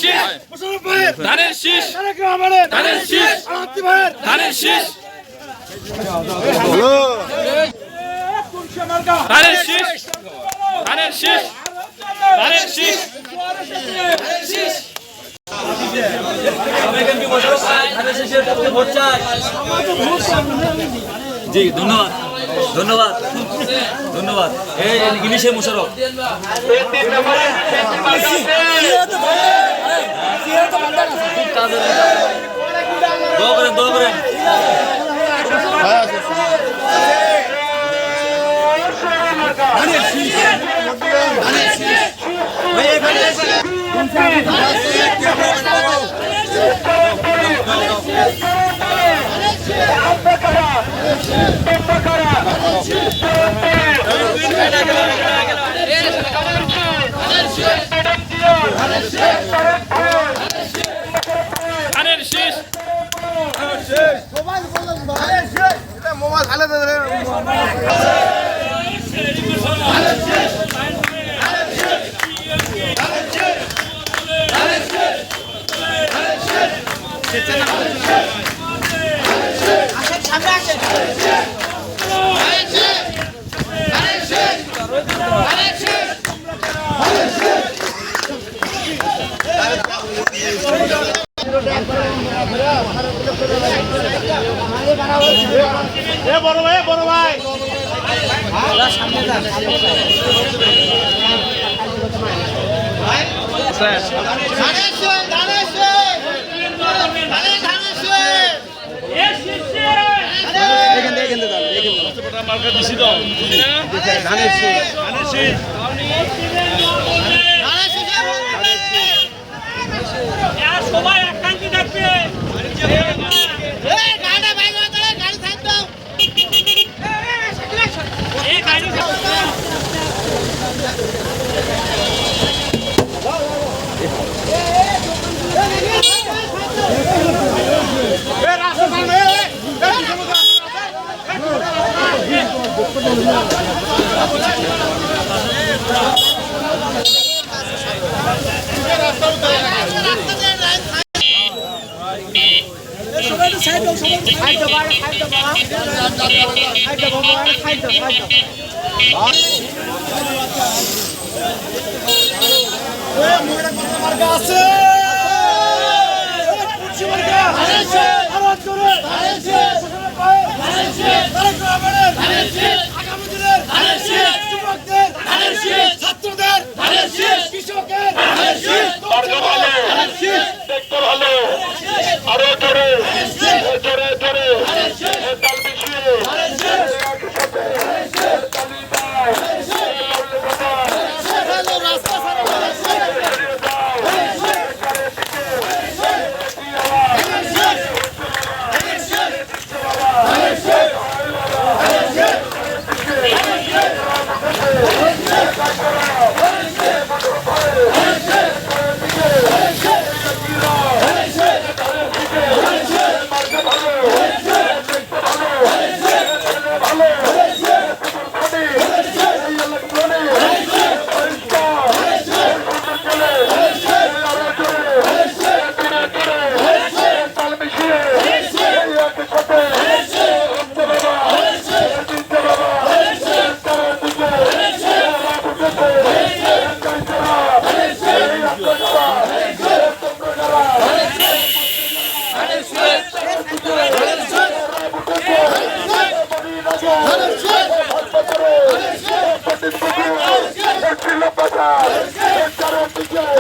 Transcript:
শীষ মুশাররফ ভাইয়ের ধানের শীষ তারেক রহমানের ধানের শীষ আলাউদ্দিন ভাইয়ের ধানের শীষ বলো ধানের শীষ ধানের শীষ ধানের শীষ ধানের শীষ জি ধন্যবাদ ধন্যবাদ ধন্যবাদ এই ইংলিশে মোশাররফ দোয়া করেন দোয়া করেন ধানের শীষ মোবাইল খালে বড় ভাই সবাই একান্তি থাকবে ছাত্রদের কৃষকের আরো জোরে জোরে জোরে তাল মিশিয়ে Hallelujah!